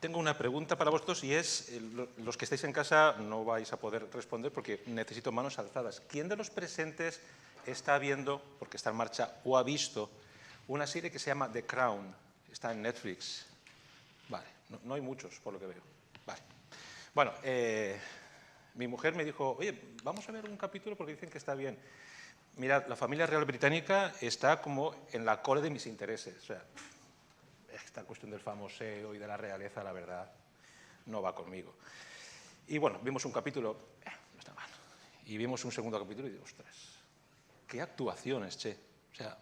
tengo una pregunta para vosotros y es, los que estáis en casa no vais a poder responder porque necesito manos alzadas. ¿Quién de los presentes está viendo, porque está en marcha, o ha visto una serie que se llama The Crown? Está en Netflix. Vale, no hay muchos, por lo que veo. Vale. Bueno, mi mujer me dijo, oye, vamos a ver un capítulo porque dicen que está bien. Mirad, la familia real británica está como en la cola de mis intereses. O sea, esta cuestión del famoseo y de la realeza, la verdad, no va conmigo. Y bueno, vimos un capítulo, no está mal. Y vimos un segundo capítulo y digo, ostras, qué actuaciones, che. O sea,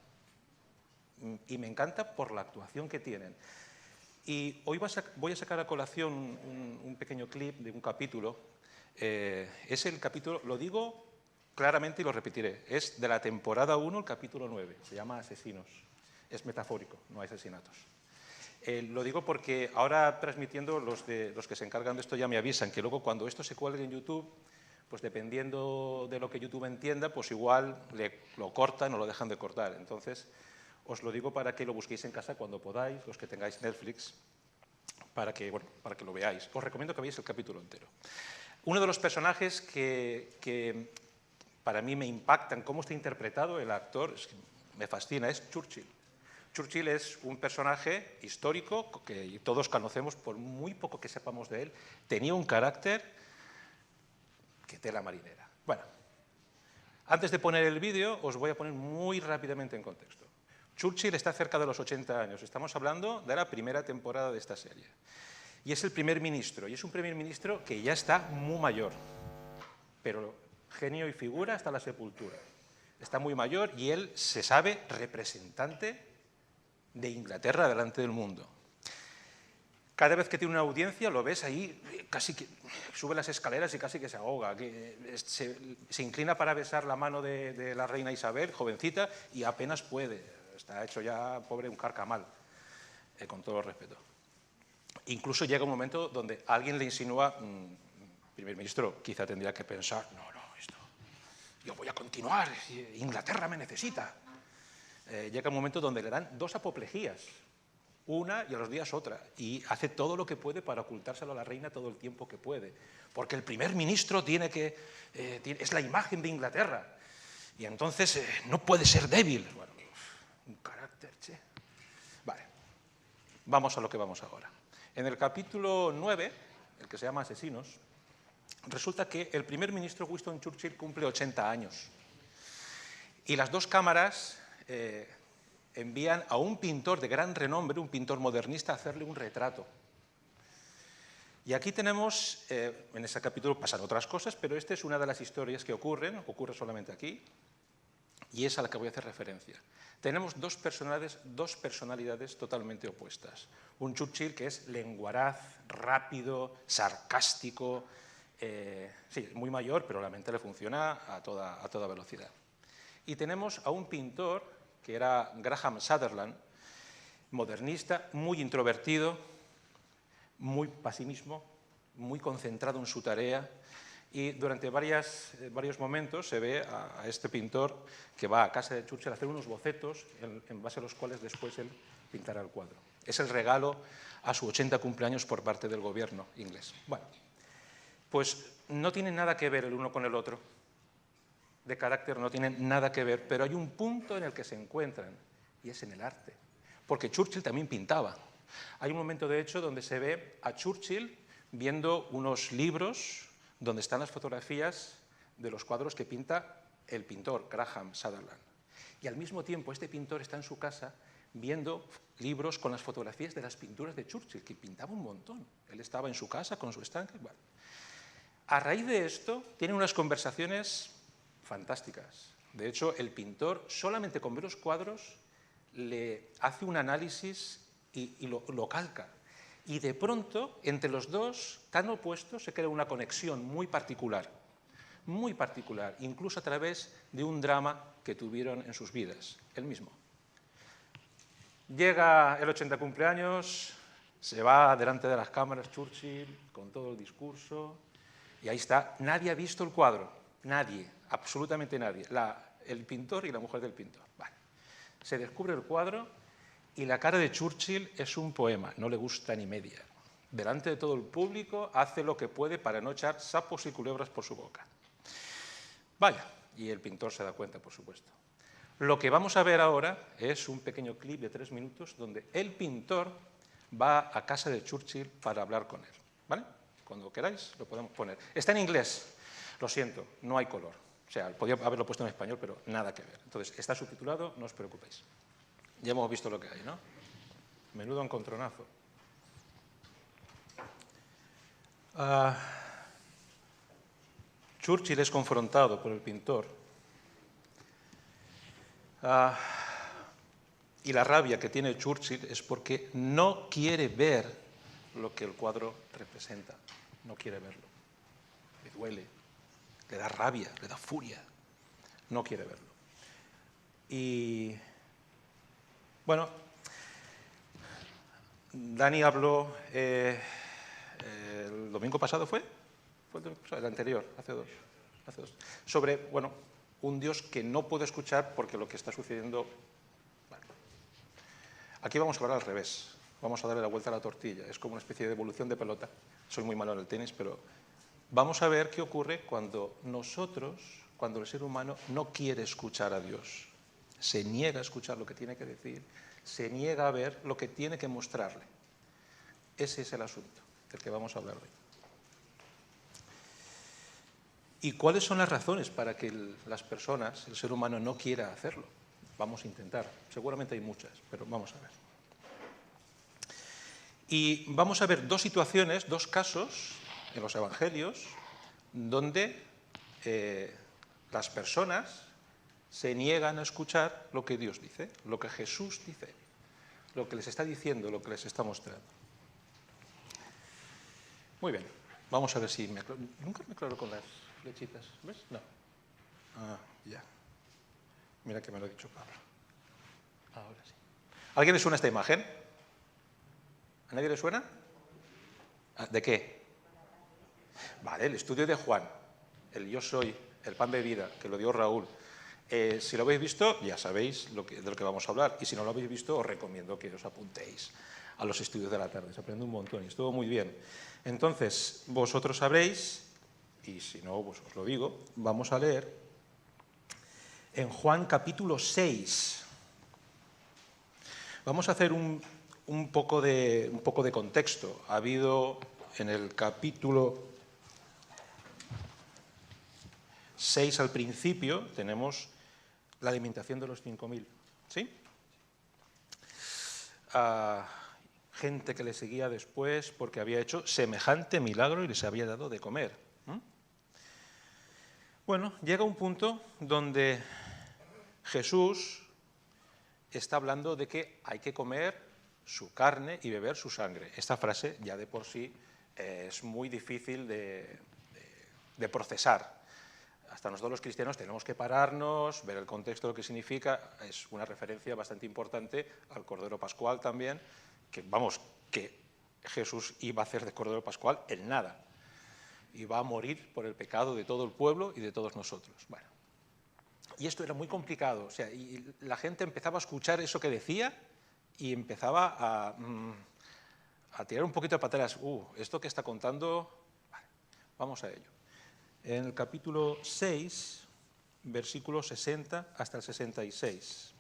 y me encanta por la actuación que tienen. Y hoy voy a sacar a colación un pequeño clip de un capítulo. Es el capítulo, lo digo claramente y lo repetiré, es de la temporada 1, el capítulo 9, se llama Asesinos. Es metafórico, no hay asesinatos. Lo digo porque ahora transmitiendo, los que se encargan de esto ya me avisan que luego cuando esto se cuelgue en YouTube, pues dependiendo de lo que YouTube entienda, pues igual lo cortan o lo dejan de cortar. Entonces, os lo digo para que lo busquéis en casa cuando podáis, los que tengáis Netflix, para que lo veáis. Os recomiendo que veáis el capítulo entero. Uno de los personajes que para mí me impactan cómo está interpretado el actor, me fascina, es Churchill. Churchill es un personaje histórico que todos conocemos, por muy poco que sepamos de él, tenía un carácter que tela marinera. Bueno, antes de poner el vídeo, os voy a poner muy rápidamente en contexto. Churchill está cerca de los 80 años, estamos hablando de la primera temporada de esta serie. Y es el primer ministro, y es un primer ministro que ya está muy mayor, pero genio y figura hasta la sepultura. Está muy mayor y él se sabe representante de Inglaterra delante del mundo. Cada vez que tiene una audiencia lo ves ahí, casi que sube las escaleras y casi que se ahoga, que se inclina para besar la mano de la reina Isabel, jovencita, y apenas puede. Está hecho ya, pobre, un carcamal, con todo el respeto. Incluso llega un momento donde alguien le insinúa, primer ministro, quizá tendría que pensar, no, esto, yo voy a continuar, Inglaterra me necesita. Llega un momento donde le dan 2 apoplejías, una y a los días otra, y hace todo lo que puede para ocultárselo a la reina todo el tiempo que puede, porque el primer ministro es la imagen de Inglaterra, y entonces no puede ser débil. Bueno, un carácter, che. Vale, vamos a lo que vamos ahora. En el capítulo 9, el que se llama Asesinos, resulta que el primer ministro Winston Churchill cumple 80 años, y las 2 cámaras envían a un pintor de gran renombre, un pintor modernista, a hacerle un retrato. Y aquí tenemos, en ese capítulo pasan otras cosas, pero esta es una de las historias que ocurre solamente aquí, y es a la que voy a hacer referencia. Tenemos dos personalidades totalmente opuestas. Un Churchill que es lenguaraz, rápido, sarcástico, sí, muy mayor, pero la mente le funciona a toda velocidad. Y tenemos a un pintor, que era Graham Sutherland, modernista, muy introvertido, muy pesimismo, muy concentrado en su tarea, y durante varios momentos se ve a este pintor que va a casa de Churchill a hacer unos bocetos en base a los cuales después él pintará el cuadro. Es el regalo a su 80 cumpleaños por parte del gobierno inglés. Bueno, pues no tienen nada que ver el uno con el otro, de carácter no tienen nada que ver, pero hay un punto en el que se encuentran, y es en el arte, porque Churchill también pintaba. Hay un momento, de hecho, donde se ve a Churchill viendo unos libros donde están las fotografías de los cuadros que pinta el pintor Graham Sutherland. Y al mismo tiempo este pintor está en su casa viendo libros con las fotografías de las pinturas de Churchill, que pintaba un montón. Él estaba en su casa con su estanque. Bueno. A raíz de esto, tienen unas conversaciones fantásticas. De hecho, el pintor, solamente con ver los cuadros, le hace un análisis y lo calca. Y de pronto, entre los dos, tan opuestos, se crea una conexión muy particular, incluso a través de un drama que tuvieron en sus vidas, el mismo. Llega el 80 cumpleaños, se va delante de las cámaras Churchill, con todo el discurso, y ahí está. Nadie ha visto el cuadro, nadie, absolutamente nadie, el pintor y la mujer del pintor. Vale. Se descubre el cuadro y la cara de Churchill es un poema, no le gusta ni media. delante de todo el público, hace lo que puede para no echar sapos y culebras por su boca. Vaya, y el pintor se da cuenta, por supuesto. Lo que vamos a ver ahora es un pequeño clip de 3 minutos donde el pintor va a casa de Churchill para hablar con él. ¿Vale? Cuando queráis lo podemos poner. Está en inglés, lo siento, no hay color. O sea, podía haberlo puesto en español, pero nada que ver. Entonces, está subtitulado, no os preocupéis. Ya hemos visto lo que hay, ¿no? Menudo encontronazo. Churchill es confrontado por el pintor y la rabia que tiene Churchill es porque no quiere ver lo que el cuadro representa, no quiere verlo, le duele, le da rabia, le da furia, no quiere verlo. Y bueno, Dani habló el domingo pasado, ¿fue? El anterior, hace dos, sobre, bueno, un Dios que no puedo escuchar porque lo que está sucediendo... Bueno, aquí vamos a hablar al revés, vamos a darle la vuelta a la tortilla, es como una especie de evolución de pelota. Soy muy malo en el tenis, pero vamos a ver qué ocurre cuando cuando el ser humano no quiere escuchar a Dios, se niega a escuchar lo que tiene que decir, se niega a ver lo que tiene que mostrarle. Ese es el asunto del que vamos a hablar hoy. ¿Y cuáles son las razones para que las personas, el ser humano, no quiera hacerlo? Vamos a intentar. Seguramente hay muchas, pero vamos a ver. Y vamos a ver dos situaciones, dos casos en los evangelios donde las personas se niegan a escuchar lo que Dios dice, lo que Jesús dice, lo que les está diciendo, lo que les está mostrando. Muy bien, vamos a ver si nunca me aclaro con las flechitas, ¿ves? No. Ah, ya. Mira que me lo ha dicho Pablo. Ahora sí. ¿A alguien le suena esta imagen? ¿A nadie le suena? ¿De qué? Vale, el estudio de Juan, el yo soy, el pan de vida, que lo dio Raúl. Si lo habéis visto, ya sabéis de lo que vamos a hablar. Y si no lo habéis visto, os recomiendo que os apuntéis a los estudios de la tarde. Se aprende un montón y estuvo muy bien. Entonces, vosotros sabréis, y si no, pues os lo digo, vamos a leer en Juan capítulo 6. Vamos a hacer un poco de contexto. Ha habido en el capítulo 6 al principio, tenemos la alimentación de los 5.000, ¿sí? Gente que le seguía después porque había hecho semejante milagro y les había dado de comer. Bueno, llega un punto donde Jesús está hablando de que hay que comer su carne y beber su sangre. Esta frase ya de por sí es muy difícil de procesar. Hasta nosotros los cristianos tenemos que pararnos, ver el contexto de lo que significa. Es una referencia bastante importante al Cordero Pascual también, que Jesús iba a hacer de Cordero Pascual en nada. Iba a morir por el pecado de todo el pueblo y de todos nosotros. Bueno, y esto era muy complicado. O sea, y la gente empezaba a escuchar eso que decía y empezaba a tirar un poquito para atrás. Esto que está contando, vale, vamos a ello. En el capítulo 6, versículos 60 hasta el 66.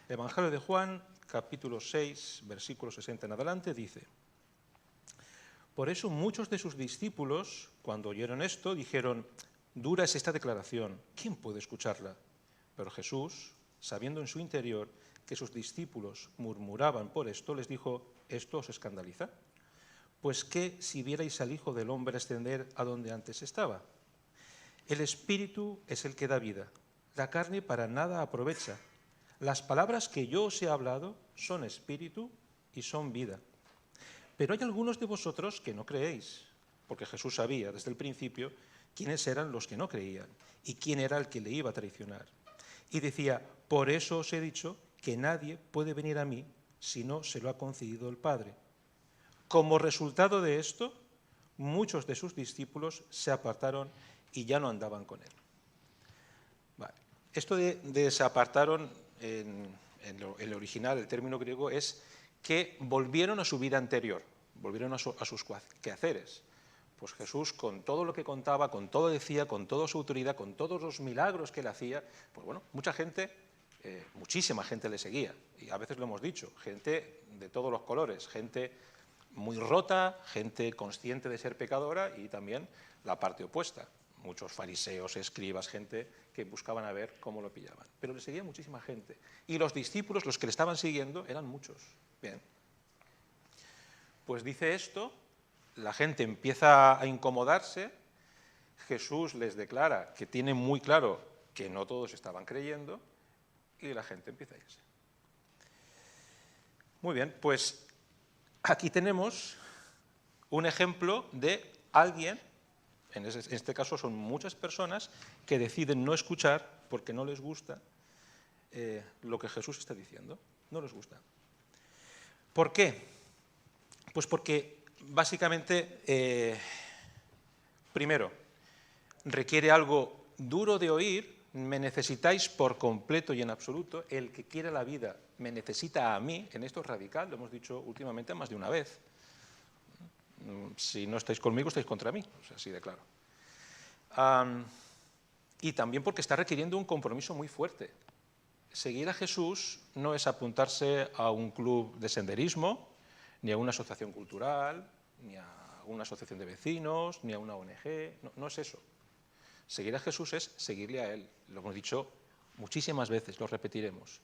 Evangelio de Juan, capítulo 6, versículo 60 en adelante, dice: Por eso muchos de sus discípulos, cuando oyeron esto, dijeron: dura es esta declaración, ¿quién puede escucharla? Pero Jesús, sabiendo en su interior que sus discípulos murmuraban por esto, les dijo: ¿esto os escandaliza? Pues qué si vierais al Hijo del Hombre ascender a donde antes estaba. El Espíritu es el que da vida, la carne para nada aprovecha. Las palabras que yo os he hablado son espíritu y son vida. Pero hay algunos de vosotros que no creéis, porque Jesús sabía desde el principio quiénes eran los que no creían y quién era el que le iba a traicionar. Y decía: por eso os he dicho que nadie puede venir a mí si no se lo ha concedido el Padre. Como resultado de esto, muchos de sus discípulos se apartaron y ya no andaban con él. Vale. Esto de se apartaron, en el original, el término griego, es que volvieron a su vida anterior. volvieron a sus quehaceres. Pues Jesús, con todo lo que contaba, con todo decía, con toda su autoridad, con todos los milagros que él hacía, pues bueno, mucha gente, muchísima gente le seguía. Y a veces lo hemos dicho, gente de todos los colores, gente muy rota, gente consciente de ser pecadora y también la parte opuesta. Muchos fariseos, escribas, gente que buscaban a ver cómo lo pillaban. Pero le seguía muchísima gente. Y los discípulos, los que le estaban siguiendo, eran muchos. Bien. Pues dice esto, la gente empieza a incomodarse, Jesús les declara que tiene muy claro que no todos estaban creyendo y la gente empieza a irse. Muy bien, pues aquí tenemos un ejemplo de alguien, en este caso son muchas personas, que deciden no escuchar porque no les gusta lo que Jesús está diciendo. No les gusta. ¿Por qué? Pues porque básicamente, primero, requiere algo duro de oír, me necesitáis por completo y en absoluto, el que quiere la vida me necesita a mí, en esto es radical, lo hemos dicho últimamente más de una vez. Si no estáis conmigo, estáis contra mí, o sea, así de claro. Y también porque está requiriendo un compromiso muy fuerte. Seguir a Jesús no es apuntarse a un club de senderismo, ni a una asociación cultural, ni a una asociación de vecinos, ni a una ONG, no es eso. Seguir a Jesús es seguirle a Él. Lo hemos dicho muchísimas veces, lo repetiremos.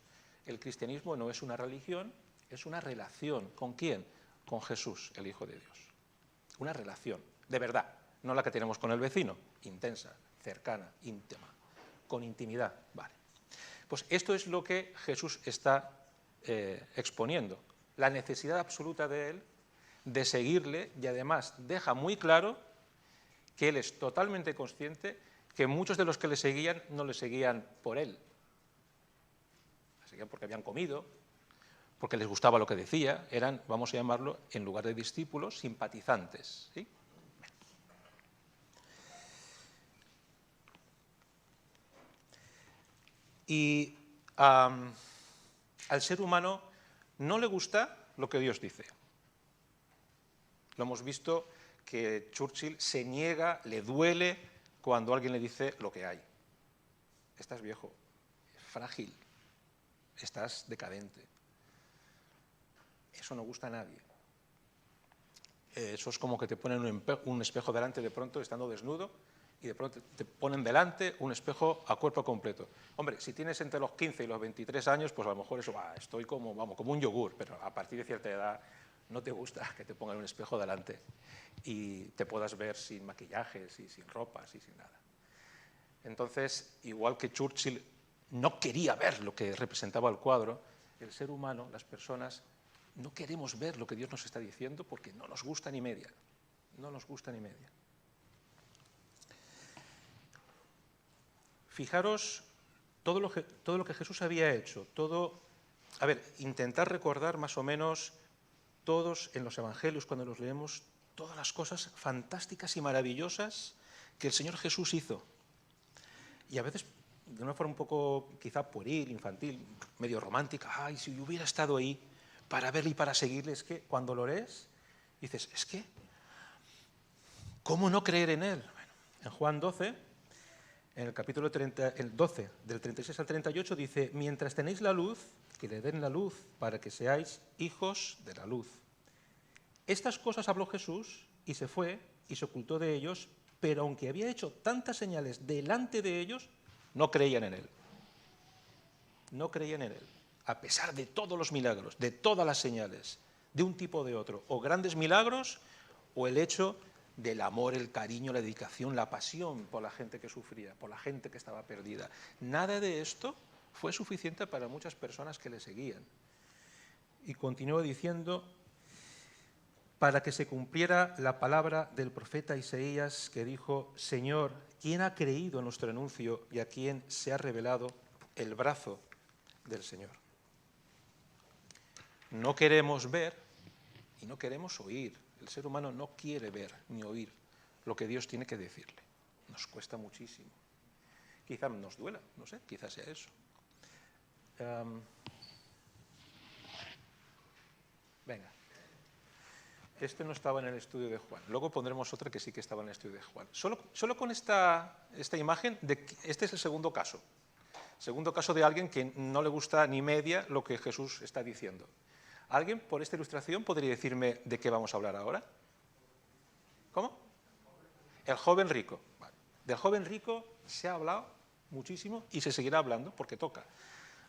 El cristianismo no es una religión, es una relación. ¿Con quién? Con Jesús, el Hijo de Dios. Una relación, de verdad, no la que tenemos con el vecino, intensa, cercana, íntima, con intimidad. Vale. Pues esto es lo que Jesús está exponiendo, la necesidad absoluta de Él, de seguirle, y además deja muy claro que Él es totalmente consciente que muchos de los que le seguían no le seguían por Él. Le seguían porque habían comido, porque les gustaba lo que decía, eran, vamos a llamarlo, en lugar de discípulos, simpatizantes. ¿Sí? Y al ser humano no le gusta lo que Dios dice. Lo hemos visto que Churchill se niega, le duele cuando alguien le dice lo que hay. Estás viejo, frágil, estás decadente. Eso no gusta a nadie. Eso es como que te ponen un espejo delante de pronto estando desnudo y de pronto te ponen delante un espejo a cuerpo completo. Hombre, si tienes entre los 15 y los 23 años, pues a lo mejor eso, estoy como un yogur, pero a partir de cierta edad no te gusta que te pongan un espejo delante y te puedas ver sin maquillajes y sin ropas y sin nada. Entonces, igual que Churchill no quería ver lo que representaba el cuadro, el ser humano, las personas, no queremos ver lo que Dios nos está diciendo porque no nos gusta ni media. No nos gusta ni media. Fijaros todo lo que Jesús había hecho, intentar recordar más o menos todos en los evangelios, cuando los leemos, todas las cosas fantásticas y maravillosas que el Señor Jesús hizo. Y a veces, de una forma un poco quizá pueril, infantil, medio romántica, ay, si yo hubiera estado ahí para verle y para seguirle, es que cuando lo lees, dices, es que, ¿cómo no creer en Él? Bueno, en Juan 12, en el capítulo 12, del 36 al 38, dice, mientras tenéis la luz, que le den la luz para que seáis hijos de la luz. Estas cosas habló Jesús y se fue y se ocultó de ellos, pero aunque había hecho tantas señales delante de ellos, no creían en Él. No creían en Él, a pesar de todos los milagros, de todas las señales, de un tipo o de otro, o grandes milagros, o el hecho del amor, el cariño, la dedicación, la pasión por la gente que sufría, por la gente que estaba perdida. Nada de esto fue suficiente para muchas personas que le seguían. Y continúa diciendo, para que se cumpliera la palabra del profeta Isaías que dijo, Señor, ¿quién ha creído en nuestro anuncio y a quién se ha revelado el brazo del Señor? No queremos ver y no queremos oír. El ser humano no quiere ver ni oír lo que Dios tiene que decirle. Nos cuesta muchísimo. Quizá nos duela, no sé, quizás sea eso. Venga. Este no estaba en el estudio de Juan. Luego pondremos otra que sí que estaba en el estudio de Juan. Solo con esta imagen, este es el segundo caso. Segundo caso de alguien que no le gusta ni media lo que Jesús está diciendo. ¿Alguien por esta ilustración podría decirme de qué vamos a hablar ahora? ¿Cómo? El joven rico. Vale. Del joven rico se ha hablado muchísimo y se seguirá hablando porque toca.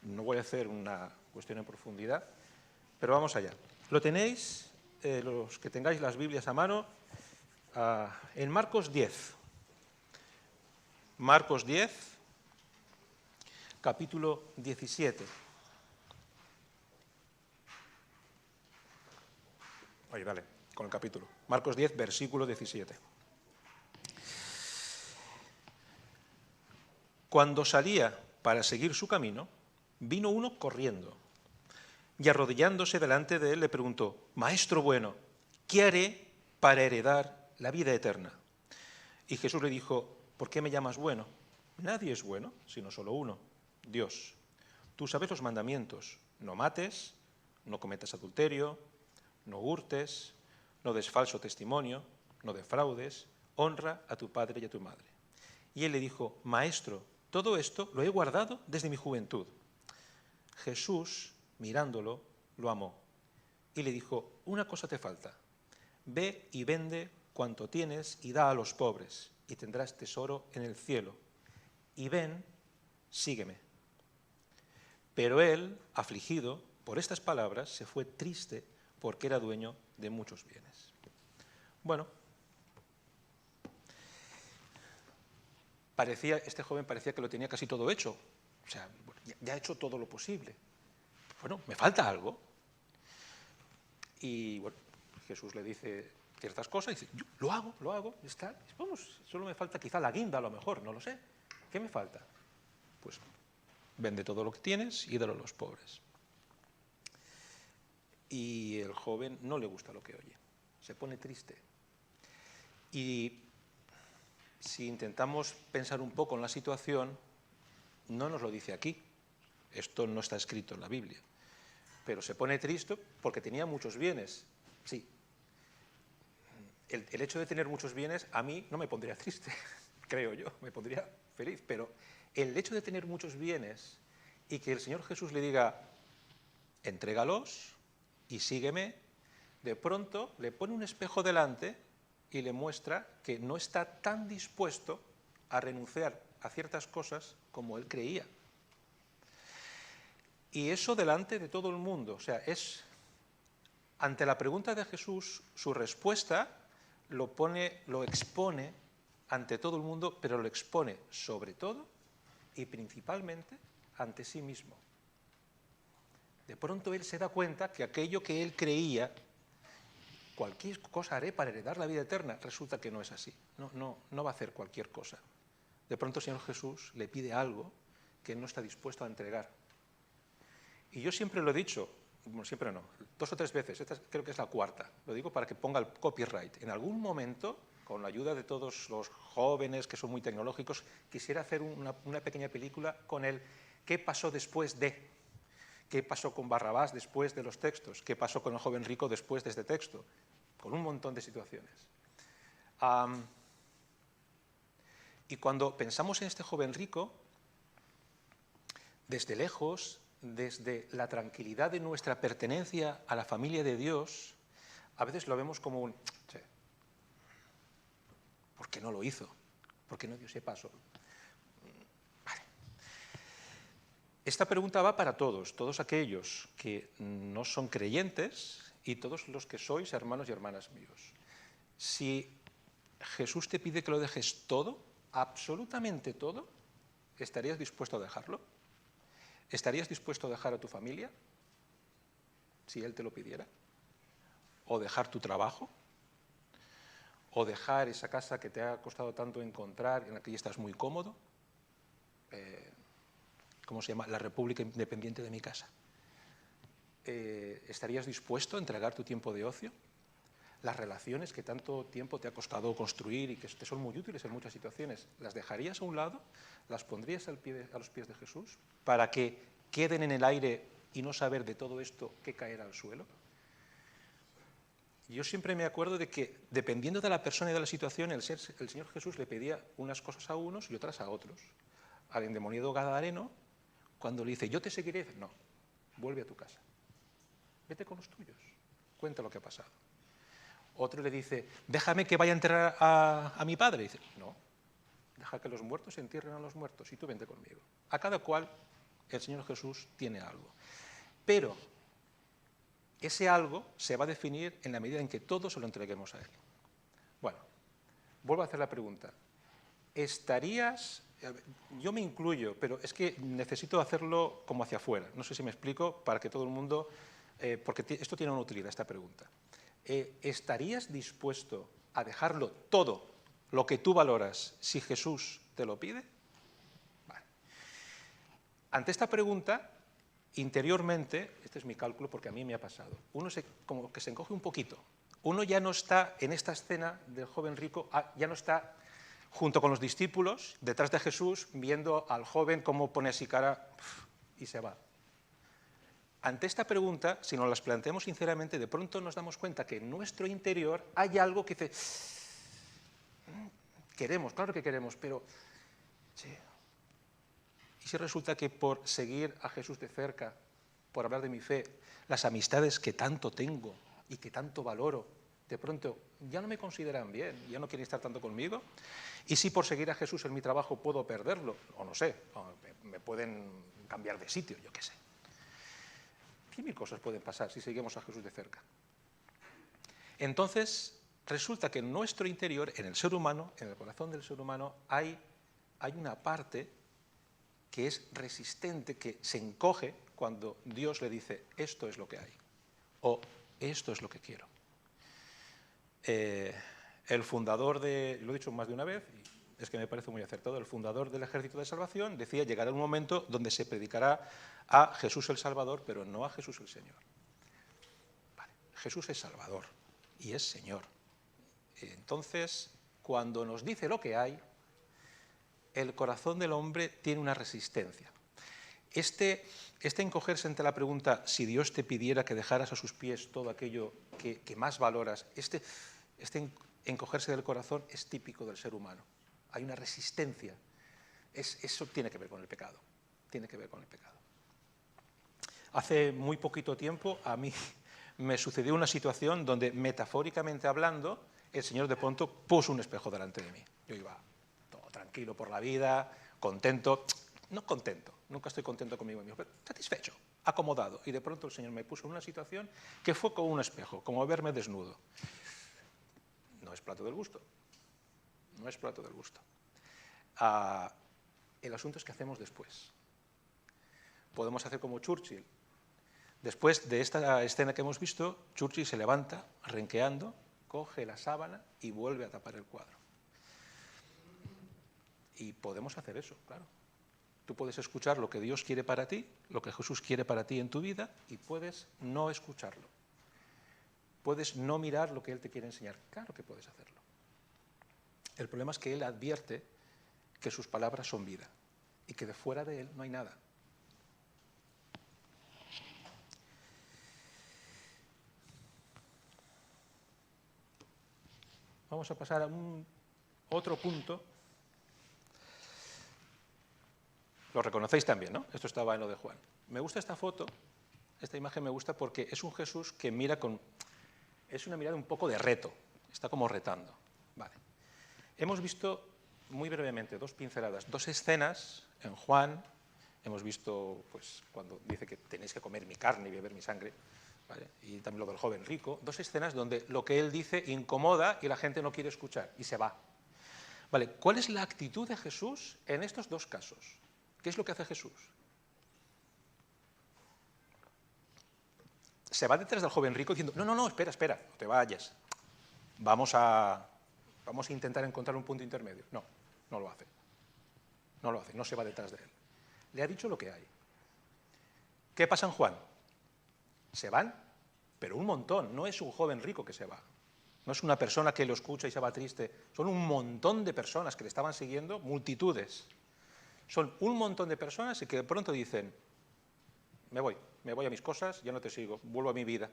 No voy a hacer una cuestión en profundidad, pero vamos allá. Lo tenéis, los que tengáis las Biblias a mano, en Marcos 10. Marcos 10, capítulo 17. Oye, vale, con el capítulo. Marcos 10, versículo 17. Cuando salía para seguir su camino, vino uno corriendo y arrodillándose delante de él le preguntó: Maestro bueno, ¿qué haré para heredar la vida eterna? Y Jesús le dijo: ¿por qué me llamas bueno? Nadie es bueno, sino solo uno, Dios. Tú sabes los mandamientos: no mates, no cometas adulterio, no hurtes, no des falso testimonio, no defraudes, honra a tu padre y a tu madre. Y él le dijo: Maestro, todo esto lo he guardado desde mi juventud. Jesús, mirándolo, lo amó y le dijo: una cosa te falta. Ve y vende cuanto tienes y da a los pobres, y tendrás tesoro en el cielo. Y ven, sígueme. Pero él, afligido por estas palabras, se fue triste porque era dueño de muchos bienes. Bueno, este joven parecía que lo tenía casi todo hecho. O sea, ya ha hecho todo lo posible. Bueno, me falta algo. Y bueno, Jesús le dice ciertas cosas y dice: yo lo hago, está. Vamos, solo me falta quizá la guinda a lo mejor, no lo sé. ¿Qué me falta? Pues vende todo lo que tienes y dalo a los pobres. Y el joven no le gusta lo que oye, se pone triste. Y si intentamos pensar un poco en la situación, no nos lo dice aquí. Esto no está escrito en la Biblia. Pero se pone triste porque tenía muchos bienes. Sí. El hecho de tener muchos bienes a mí no me pondría triste, creo yo, me pondría feliz. Pero el hecho de tener muchos bienes y que el Señor Jesús le diga: entrégalos y sígueme, de pronto le pone un espejo delante y le muestra que no está tan dispuesto a renunciar a ciertas cosas como él creía. Y eso delante de todo el mundo. O sea, ante la pregunta de Jesús, su respuesta lo expone ante todo el mundo, pero lo expone sobre todo y principalmente ante sí mismo. De pronto él se da cuenta que aquello que él creía, cualquier cosa haré para heredar la vida eterna, resulta que no es así. No va a hacer cualquier cosa. De pronto el Señor Jesús le pide algo que él no está dispuesto a entregar. Y yo siempre lo he dicho, bueno, siempre no, 2 o 3 veces, esta creo que es la cuarta, lo digo para que ponga el copyright. En algún momento, con la ayuda de todos los jóvenes que son muy tecnológicos, quisiera hacer una pequeña película con el qué pasó después de, qué pasó con Barrabás después de los textos, qué pasó con el joven rico después de este texto, con un montón de situaciones. Y cuando pensamos en este joven rico, desde lejos, desde la tranquilidad de nuestra pertenencia a la familia de Dios, a veces lo vemos como un: che, ¿por qué no lo hizo? ¿Por qué no dio ese paso? Vale. Esta pregunta va para todos aquellos que no son creyentes y todos los que sois hermanos y hermanas míos. Si Jesús te pide que lo dejes todo, absolutamente todo, ¿estarías dispuesto a dejarlo? ¿Estarías dispuesto a dejar a tu familia, si Él te lo pidiera? ¿O dejar tu trabajo? ¿O dejar esa casa que te ha costado tanto encontrar, en la que ya estás muy cómodo? ¿Cómo se llama? La República Independiente de mi casa. ¿Estarías dispuesto a entregar tu tiempo de ocio? Las relaciones que tanto tiempo te ha costado construir y que te son muy útiles en muchas situaciones, ¿las dejarías a un lado? ¿Las pondrías a los pies de Jesús para que queden en el aire y no saber de todo esto qué caer al suelo? Yo siempre me acuerdo de que, dependiendo de la persona y de la situación, el Señor Jesús le pedía unas cosas a unos y otras a otros. Al endemoniado gadareno, cuando le dice, yo te seguiré, dice, no, vuelve a tu casa. Vete con los tuyos, cuenta lo que ha pasado. Otro le dice, déjame que vaya a enterrar a mi padre. Y dice, no, deja que los muertos entierren a los muertos y tú vente conmigo. A cada cual el Señor Jesús tiene algo. Pero ese algo se va a definir en la medida en que todos se lo entreguemos a Él. Bueno, vuelvo a hacer la pregunta. ¿Estarías, yo me incluyo, pero es que necesito hacerlo como hacia afuera, no sé si me explico, para que todo el mundo, porque esto tiene una utilidad, esta pregunta. ¿Estarías dispuesto a dejarlo todo, lo que tú valoras, si Jesús te lo pide? Vale. Ante esta pregunta, interiormente, este es mi cálculo porque a mí me ha pasado, uno como que se encoge un poquito. Uno ya no está en esta escena del joven rico, ya no está junto con los discípulos, detrás de Jesús, viendo al joven cómo pone así cara y se va. Ante esta pregunta, si nos las planteamos sinceramente, de pronto nos damos cuenta que en nuestro interior hay algo que dice, queremos, claro que queremos, pero sí. ¿Y si resulta que por seguir a Jesús de cerca, por hablar de mi fe, las amistades que tanto tengo y que tanto valoro, de pronto ya no me consideran bien, ya no quieren estar tanto conmigo? ¿Y si por seguir a Jesús en mi trabajo puedo perderlo? O no sé, me pueden cambiar de sitio, yo qué sé. 100.000 cosas pueden pasar si seguimos a Jesús de cerca. Entonces, resulta que en nuestro interior, en el ser humano, en el corazón del ser humano, hay una parte que es resistente, que se encoge cuando Dios le dice, esto es lo que hay, o esto es lo que quiero. El fundador lo he dicho más de una vez, y es que me parece muy acertado, el fundador del Ejército de Salvación decía, llegará un momento donde se predicará a Jesús el Salvador, pero no a Jesús el Señor. Vale. Jesús es Salvador y es Señor. Entonces, cuando nos dice lo que hay, el corazón del hombre tiene una resistencia. Este encogerse ante la pregunta, si Dios te pidiera que dejaras a sus pies todo aquello que más valoras, este encogerse del corazón es típico del ser humano. Hay una resistencia. Eso tiene que ver con el pecado. Tiene que ver con el pecado. Hace muy poquito tiempo a mí me sucedió una situación donde, metafóricamente hablando, el Señor de pronto puso un espejo delante de mí. Yo iba todo tranquilo por la vida, contento, no contento, nunca estoy contento conmigo mismo, pero satisfecho, acomodado. Y de pronto el Señor me puso en una situación que fue como un espejo, como verme desnudo. No es plato del gusto, no es plato del gusto. El asunto es qué hacemos después. Podemos hacer como Churchill. Después de esta escena que hemos visto, Churchill se levanta, renqueando, coge la sábana y vuelve a tapar el cuadro. Y podemos hacer eso, claro. Tú puedes escuchar lo que Dios quiere para ti, lo que Jesús quiere para ti en tu vida, y puedes no escucharlo. Puedes no mirar lo que Él te quiere enseñar. Claro que puedes hacerlo. El problema es que Él advierte que sus palabras son vida y que de fuera de Él no hay nada. Vamos a pasar a otro punto. Lo reconocéis también, ¿no? Esto estaba en lo de Juan. Me gusta esta foto, esta imagen me gusta porque es un Jesús que mira es una mirada un poco de reto, está como retando. Vale. Hemos visto muy brevemente dos pinceladas, dos escenas en Juan. Hemos visto pues, cuando dice que tenéis que comer mi carne y beber mi sangre, ¿vale? Y también lo del joven rico. Dos escenas donde lo que él dice incomoda y la gente no quiere escuchar y se va. Vale, ¿cuál es la actitud de Jesús en estos dos casos? ¿Qué es lo que hace Jesús? Se va detrás del joven rico diciendo, no, espera, no te vayas. Vamos a intentar encontrar un punto intermedio. No lo hace. No lo hace, no se va detrás de él. Le ha dicho lo que hay. ¿Qué pasa en Juan? Se van, pero un montón. No es un joven rico que se va. No es una persona que lo escucha y se va triste. Son un montón de personas que le estaban siguiendo, multitudes. Son un montón de personas y que de pronto dicen, me voy a mis cosas, ya no te sigo, vuelvo a mi vida.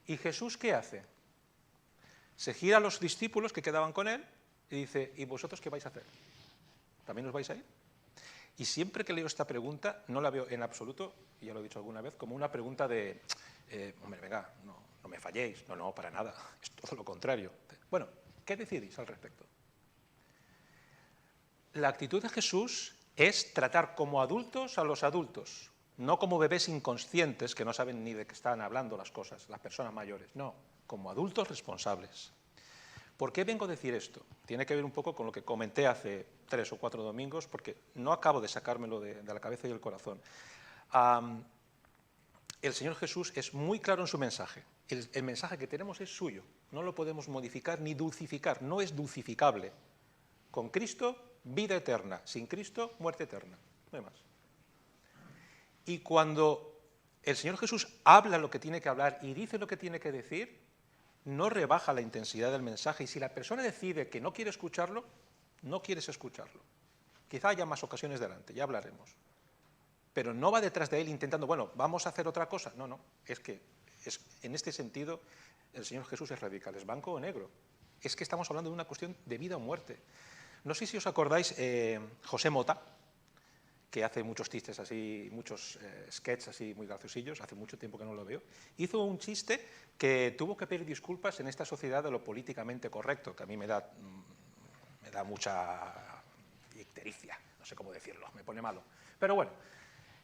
¿Y Jesús qué hace? Se gira a los discípulos que quedaban con él y dice, ¿y vosotros qué vais a hacer? ¿También os vais a ir? Y siempre que leo esta pregunta, no la veo en absoluto, y ya lo he dicho alguna vez, como una pregunta de, hombre, venga, no me falléis. No, para nada, es todo lo contrario. Bueno, ¿qué decidís al respecto? La actitud de Jesús es tratar como adultos a los adultos, no como bebés inconscientes que no saben ni de qué están hablando las cosas, las personas mayores, no, como adultos responsables. ¿Por qué vengo a decir esto? Tiene que ver un poco con lo que comenté hace 3 o 4 domingos, porque no acabo de sacármelo de la cabeza y el corazón. El Señor Jesús es muy claro en su mensaje. El mensaje que tenemos es suyo, no lo podemos modificar ni dulcificar, no es dulcificable. Con Cristo, vida eterna; sin Cristo, muerte eterna, no hay más. Y cuando el Señor Jesús habla lo que tiene que hablar y dice lo que tiene que decir, no rebaja la intensidad del mensaje, y si la persona decide que no quiere escucharlo, no quieres escucharlo. Quizá haya más ocasiones delante, ya hablaremos. Pero no va detrás de él intentando, bueno, vamos a hacer otra cosa. No, es que en este sentido el Señor Jesús es radical, es blanco o negro. Es que estamos hablando de una cuestión de vida o muerte. No sé si os acordáis, José Mota, que hace muchos chistes así, muchos sketches así muy graciosillos, hace mucho tiempo que no lo veo, hizo un chiste que tuvo que pedir disculpas en esta sociedad de lo políticamente correcto, que a mí me da mucha ictericia, no sé cómo decirlo, me pone malo. Pero bueno,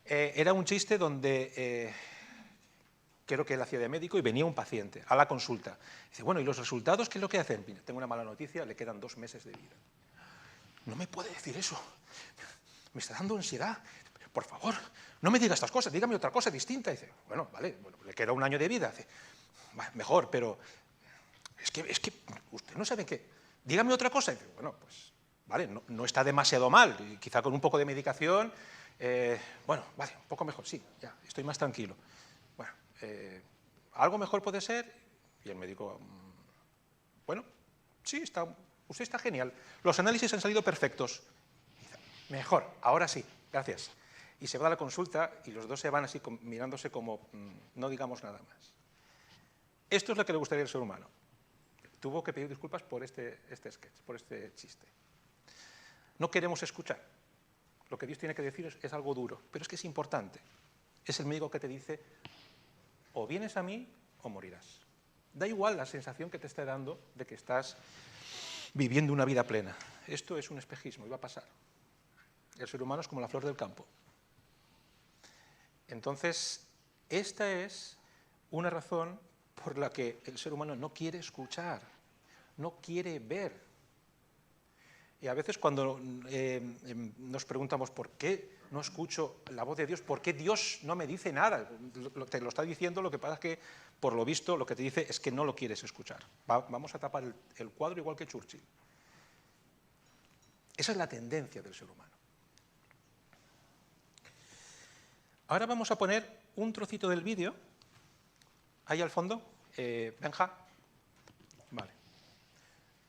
era un chiste donde creo que él hacía de médico y venía un paciente a la consulta. Dice, bueno, ¿y los resultados qué es lo que hacen? Tengo una mala noticia, le quedan 2 meses de vida. No me puede decir eso. Me está dando ansiedad. Por favor, no me diga estas cosas, dígame otra cosa distinta. Dice, bueno, vale, le queda 1 año de vida. Dice, mejor, pero es que usted no sabe qué. Dígame otra cosa. Dice, bueno, pues, vale, no está demasiado mal. Y quizá con un poco de medicación, bueno, vale, un poco mejor, sí, ya, estoy más tranquilo. Bueno, ¿algo mejor puede ser? Y el médico, bueno, sí, usted está genial. Los análisis han salido perfectos. Mejor, ahora sí, gracias. Y se va a la consulta y los dos se van así mirándose como, no digamos nada más. Esto es lo que le gustaría al ser humano. Tuvo que pedir disculpas por este sketch, por este chiste. No queremos escuchar. Lo que Dios tiene que decir es algo duro, pero es que es importante. Es el médico que te dice, o vienes a mí o morirás. Da igual la sensación que te esté dando de que estás viviendo una vida plena. Esto es un espejismo y va a pasar. El ser humano es como la flor del campo. Entonces, esta es una razón por la que el ser humano no quiere escuchar, no quiere ver. Y a veces cuando nos preguntamos por qué no escucho la voz de Dios, por qué Dios no me dice nada, te lo está diciendo, lo que pasa es que, por lo visto, lo que te dice es que no lo quieres escuchar. Vamos a tapar el cuadro igual que Churchill. Esa es la tendencia del ser humano. Ahora vamos a poner un trocito del vídeo, ahí al fondo, Benja. Vale.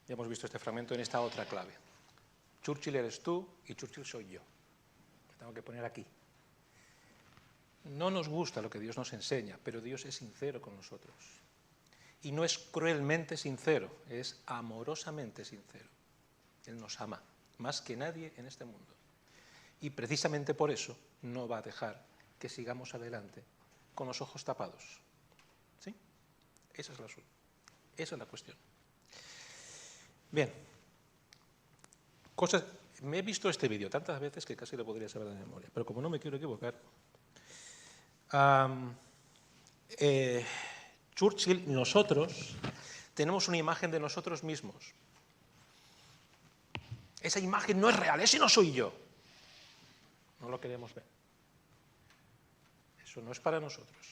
Ya hemos visto este fragmento en esta otra clave. Churchill eres tú y Churchill soy yo. Lo tengo que poner aquí. No nos gusta lo que Dios nos enseña, pero Dios es sincero con nosotros. Y no es cruelmente sincero, es amorosamente sincero. Él nos ama más que nadie en este mundo. Y precisamente por eso no va a dejar que sigamos adelante con los ojos tapados. ¿Sí? Esa es la cuestión. Bien. Me he visto este vídeo tantas veces que casi lo podría saber de memoria, pero como no me quiero equivocar, Churchill, nosotros, tenemos una imagen de nosotros mismos. Esa imagen no es real, ese no soy yo. No lo queremos ver. Eso no es para nosotros,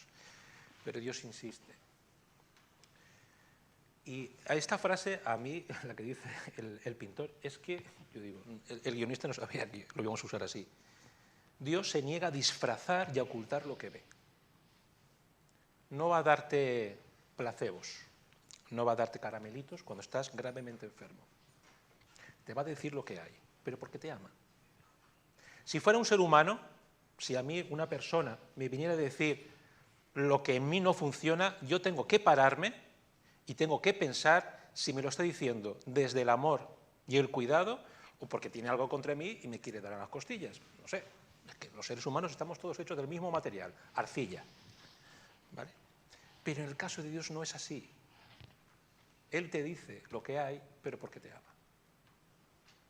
pero Dios insiste. Y a esta frase, a mí, la que dice el pintor, es que, yo digo, el guionista no sabía que lo íbamos a usar así. Dios se niega a disfrazar y a ocultar lo que ve. No va a darte placebos, no va a darte caramelitos cuando estás gravemente enfermo. Te va a decir lo que hay, pero porque te ama. Si fuera un ser humano, si a mí una persona me viniera a decir lo que en mí no funciona, yo tengo que pararme y tengo que pensar si me lo está diciendo desde el amor y el cuidado o porque tiene algo contra mí y me quiere dar a las costillas. No sé, es que los seres humanos estamos todos hechos del mismo material, arcilla. ¿Vale? Pero en el caso de Dios no es así. Él te dice lo que hay, pero porque te ama.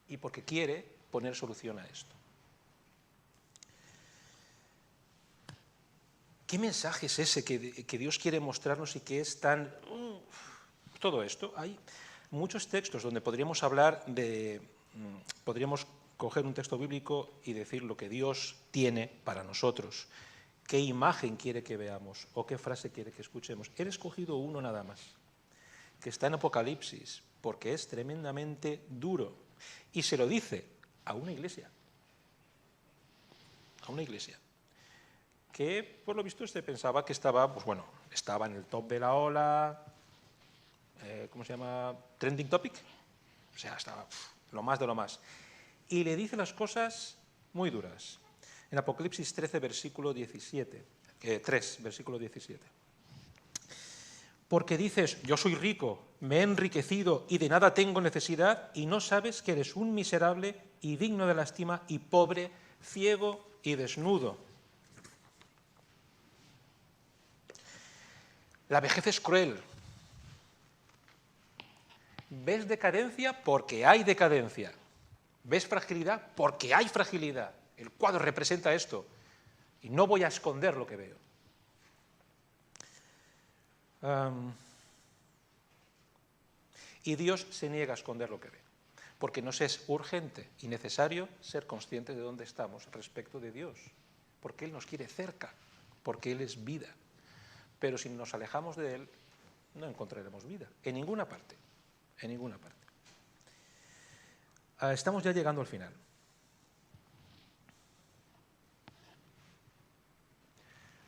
Y porque quiere poner solución a esto. ¿Qué mensaje es ese que Dios quiere mostrarnos y que es tan... todo esto? Hay muchos textos donde podríamos hablar de... podríamos coger un texto bíblico y decir lo que Dios tiene para nosotros, qué imagen quiere que veamos o qué frase quiere que escuchemos. He escogido uno nada más, que está en Apocalipsis, porque es tremendamente duro y se lo dice a una iglesia, que por lo visto se pensaba que estaba, pues bueno, estaba en el top de la ola, ¿cómo se llama? Trending topic, o sea, estaba lo más de lo más. Y le dice las cosas muy duras. En Apocalipsis 13, versículo 17, 3, versículo 17. Porque dices, yo soy rico, me he enriquecido y de nada tengo necesidad, y no sabes que eres un miserable y digno de lástima y pobre, ciego y desnudo. La vejez es cruel. ¿Ves decadencia? Porque hay decadencia. ¿Ves fragilidad? Porque hay fragilidad. El cuadro representa esto. Y no voy a esconder lo que veo. Y Dios se niega a esconder lo que ve. Porque nos es urgente y necesario ser conscientes de dónde estamos respecto de Dios. Porque Él nos quiere cerca. Porque Él es vida. Pero si nos alejamos de Él, no encontraremos vida. En ninguna parte. En ninguna parte. Estamos ya llegando al final.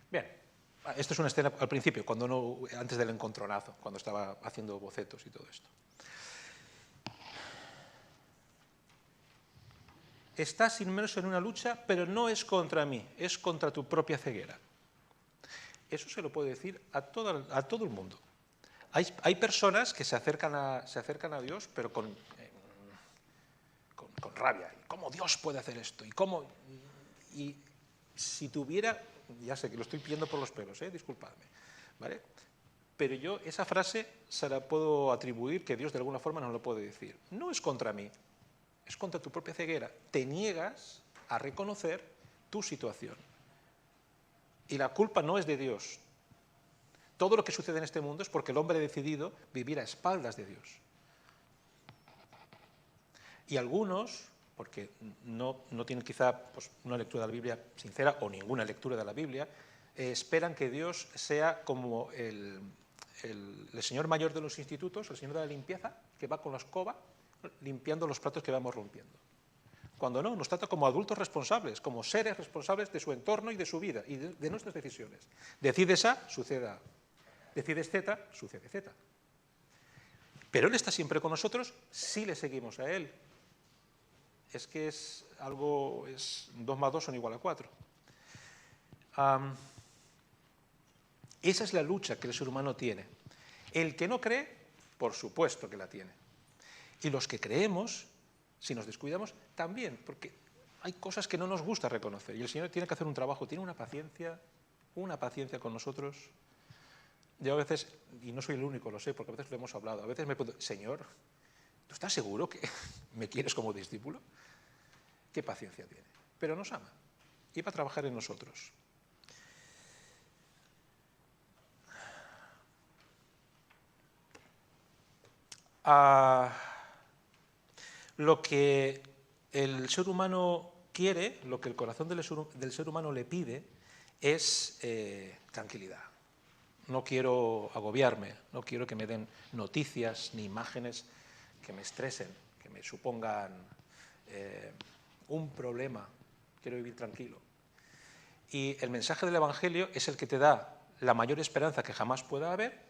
Bien, esto es una escena al principio, antes del encontronazo, cuando estaba haciendo bocetos y todo esto. Estás inmerso en una lucha, pero no es contra mí, es contra tu propia ceguera. Eso se lo puedo decir a todo el mundo. Hay personas que se acercan a Dios, pero con rabia. ¿Cómo Dios puede hacer esto? Y si tuviera, ya sé que lo estoy pidiendo por los pelos, disculpadme, ¿vale? Pero yo esa frase se la puedo atribuir que Dios de alguna forma nos lo puede decir. No es contra mí, es contra tu propia ceguera. Te niegas a reconocer tu situación. Y la culpa no es de Dios. Todo lo que sucede en este mundo es porque el hombre ha decidido vivir a espaldas de Dios. Y algunos, porque no tienen quizá pues, una lectura de la Biblia sincera o ninguna lectura de la Biblia, esperan que Dios sea como el señor mayor de los institutos, el señor de la limpieza, que va con la escoba limpiando los platos que vamos rompiendo. Cuando no, nos trata como adultos responsables, como seres responsables de su entorno y de su vida y de nuestras decisiones. Decides A, sucede A. Decides Z, sucede Z. Pero Él está siempre con nosotros si le seguimos a Él. Es que es 2 más 2 son igual a 4. Esa es la lucha que el ser humano tiene. El que no cree, por supuesto que la tiene. Y los que creemos, si nos descuidamos, también, porque hay cosas que no nos gusta reconocer. Y el Señor tiene que hacer un trabajo, tiene una paciencia con nosotros. Yo a veces, y no soy el único, lo sé, porque a veces lo hemos hablado, a veces me pregunto, Señor, ¿tú estás seguro que me quieres como discípulo? ¿Qué paciencia tiene? Pero nos ama y va a trabajar en nosotros. Lo que el ser humano quiere, lo que el corazón del ser humano le pide, es tranquilidad. No quiero agobiarme, no quiero que me den noticias ni imágenes que me estresen, que me supongan un problema. Quiero vivir tranquilo. Y el mensaje del Evangelio es el que te da la mayor esperanza que jamás pueda haber,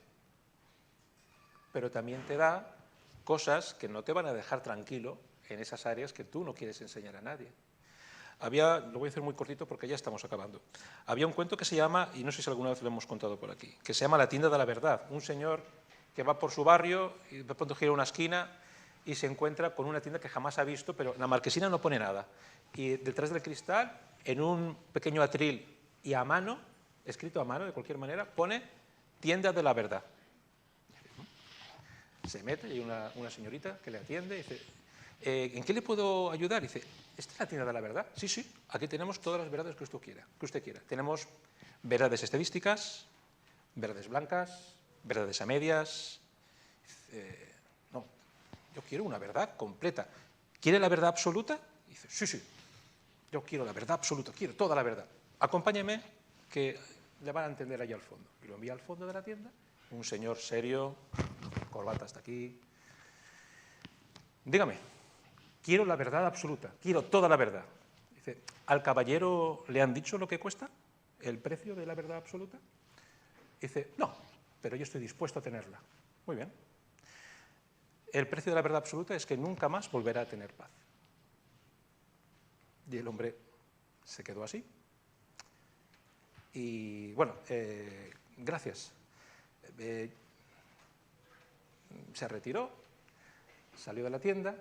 pero también te da cosas que no te van a dejar tranquilo en esas áreas que tú no quieres enseñar a nadie. Lo voy a hacer muy cortito porque ya estamos acabando. Había un cuento que se llama, y no sé si alguna vez lo hemos contado por aquí, que se llama La tienda de la verdad. Un señor que va por su barrio y de pronto gira una esquina y se encuentra con una tienda que jamás ha visto, pero en la marquesina no pone nada. Y detrás del cristal, en un pequeño atril y a mano, escrito a mano de cualquier manera, pone tienda de la verdad. Se mete y hay una señorita que le atiende y dice, ¿en qué le puedo ayudar? Y dice, ¿esta es la tienda de la verdad? Sí, sí, aquí tenemos todas las verdades que usted quiera. Tenemos verdades estadísticas, verdades blancas, verdades a medias. No, yo quiero una verdad completa. ¿Quiere la verdad absoluta? Y dice, sí, sí, yo quiero la verdad absoluta, quiero toda la verdad. Acompáñeme, que le van a entender allá al fondo. Y lo envía al fondo de la tienda, un señor serio, corbata hasta aquí. Dígame, quiero la verdad absoluta, quiero toda la verdad. Dice, ¿al caballero le han dicho lo que cuesta? ¿El precio de la verdad absoluta? Dice, no, pero yo estoy dispuesto a tenerla. Muy bien. El precio de la verdad absoluta es que nunca más volverá a tener paz. Y el hombre se quedó así. Y bueno, gracias. Se retiró, salió de la tienda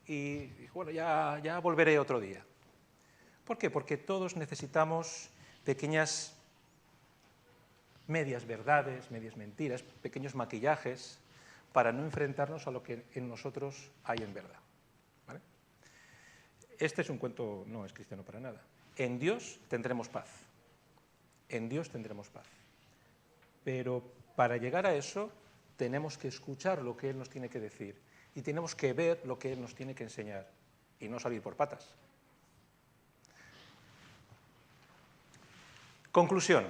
y dijo, bueno, ya volveré otro día. ¿Por qué? Porque todos necesitamos pequeñas medias verdades, medias mentiras, pequeños maquillajes para no enfrentarnos a lo que en nosotros hay en verdad. ¿Vale? Este es un cuento, no es cristiano para nada. En Dios tendremos paz. En Dios tendremos paz. Pero para llegar a eso tenemos que escuchar lo que Él nos tiene que decir y tenemos que ver lo que Él nos tiene que enseñar y no salir por patas. Conclusión.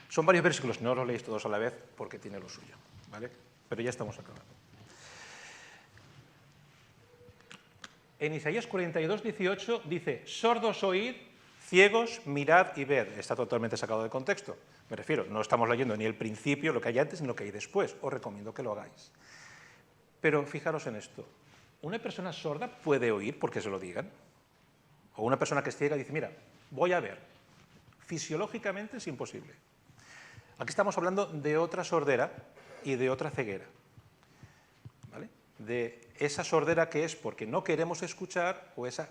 Son varios versículos, no los leéis todos a la vez porque tiene lo suyo, ¿vale? Pero ya estamos acabando. En Isaías 42, 18 dice, sordos oíd, ciegos mirad y ved. Está totalmente sacado de contexto. Me refiero, no estamos leyendo ni el principio, lo que hay antes, ni lo que hay después. Os recomiendo que lo hagáis. Pero fijaros en esto. ¿Una persona sorda puede oír porque se lo digan? O una persona que es ciega dice, mira, voy a ver. Fisiológicamente es imposible. Aquí estamos hablando de otra sordera y de otra ceguera. ¿Vale? De esa sordera que es porque no queremos escuchar o esa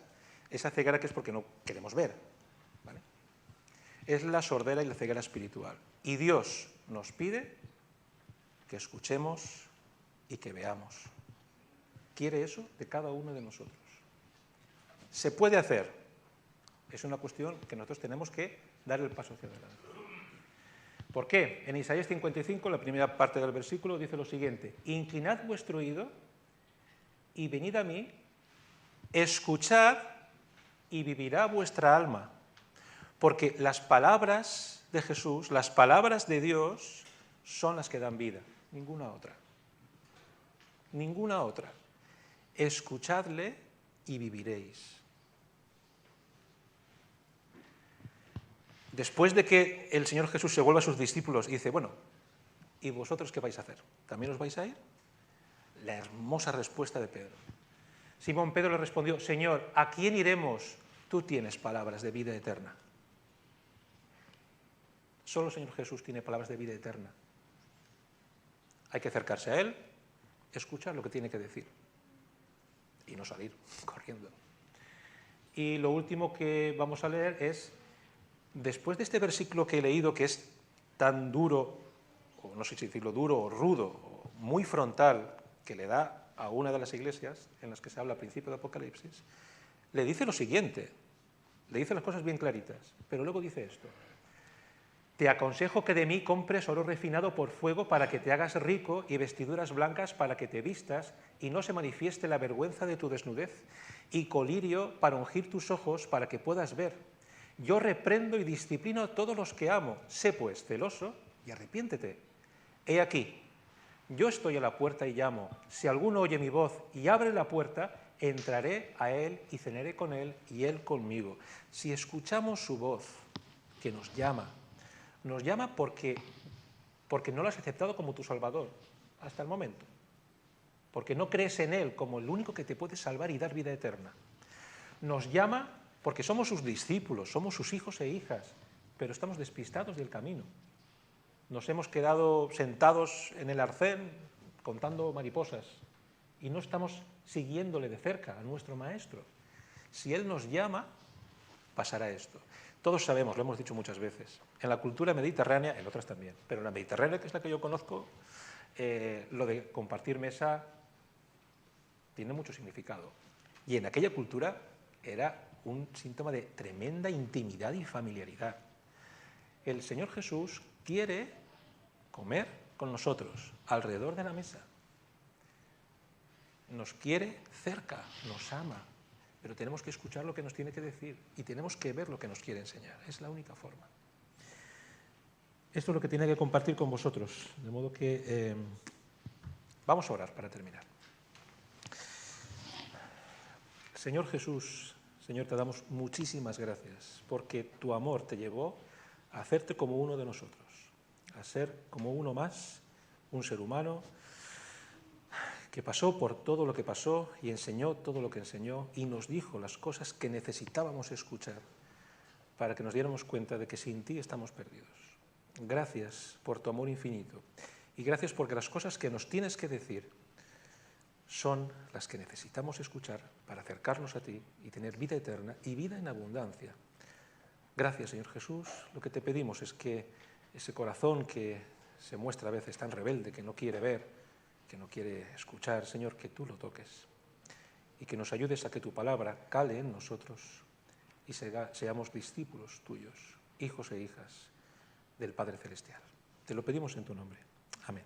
ceguera que es porque no queremos ver. ¿Vale? Es la sordera y la ceguera espiritual. Y Dios nos pide que escuchemos y que veamos. Quiere eso de cada uno de nosotros. ¿Se puede hacer? Es una cuestión que nosotros tenemos que dar el paso hacia adelante. ¿Por qué? En Isaías 55, la primera parte del versículo, dice lo siguiente, inclinad vuestro oído y venid a mí, escuchad y vivirá vuestra alma. Porque las palabras de Jesús, las palabras de Dios, son las que dan vida, ninguna otra. Ninguna otra. Escuchadle y viviréis. Después de que el Señor Jesús se vuelva a sus discípulos y dice, bueno, ¿y vosotros qué vais a hacer? ¿También os vais a ir? La hermosa respuesta de Pedro. Simón Pedro le respondió, Señor, ¿a quién iremos? Tú tienes palabras de vida eterna. Solo el Señor Jesús tiene palabras de vida eterna. Hay que acercarse a Él, escuchar lo que tiene que decir y no salir corriendo. Y lo último que vamos a leer es, después de este versículo que he leído, que es tan duro, o no sé si decirlo duro o rudo, o muy frontal, que le da a una de las iglesias en las que se habla al principio de Apocalipsis, le dice lo siguiente, le dice las cosas bien claritas, pero luego dice esto. Te aconsejo que de mí compres oro refinado por fuego para que te hagas rico y vestiduras blancas para que te vistas y no se manifieste la vergüenza de tu desnudez y colirio para ungir tus ojos para que puedas ver. Yo reprendo y disciplino a todos los que amo. Sé pues celoso y arrepiéntete. He aquí, yo estoy a la puerta y llamo. Si alguno oye mi voz y abre la puerta, entraré a él y cenaré con él y él conmigo. Si escuchamos su voz, que nos llama porque no lo has aceptado como tu Salvador hasta el momento, porque no crees en Él como el único que te puede salvar y dar vida eterna. Nos llama porque somos sus discípulos, somos sus hijos e hijas, pero estamos despistados del camino. nos hemos quedado sentados en el arcén contando mariposas y no estamos siguiéndole de cerca a nuestro maestro. Si él nos llama, pasará esto. Todos sabemos, lo hemos dicho muchas veces, en la cultura mediterránea, en otras también, pero en la mediterránea, que es la que yo conozco, lo de compartir mesa tiene mucho significado. Y en aquella cultura era un síntoma de tremenda intimidad y familiaridad. El Señor Jesús quiere comer con nosotros, alrededor de la mesa. Nos quiere cerca, nos ama, pero tenemos que escuchar lo que nos tiene que decir y tenemos que ver lo que nos quiere enseñar. Es la única forma. Esto es lo que tiene que compartir con vosotros, de modo que vamos a orar para terminar. Señor Jesús, Señor, te damos muchísimas gracias porque tu amor te llevó a hacerte como uno de nosotros, a ser como uno más, un ser humano que pasó por todo lo que pasó y enseñó todo lo que enseñó y nos dijo las cosas que necesitábamos escuchar para que nos diéramos cuenta de que sin ti estamos perdidos. Gracias por tu amor infinito y gracias porque las cosas que nos tienes que decir son las que necesitamos escuchar para acercarnos a ti y tener vida eterna y vida en abundancia. Gracias, Señor Jesús. Lo que te pedimos es que ese corazón que se muestra a veces tan rebelde, que no quiere ver, que no quiere escuchar, Señor, que tú lo toques y que nos ayudes a que tu palabra cale en nosotros y seamos discípulos tuyos, hijos e hijas del Padre Celestial. Te lo pedimos en tu nombre. Amén.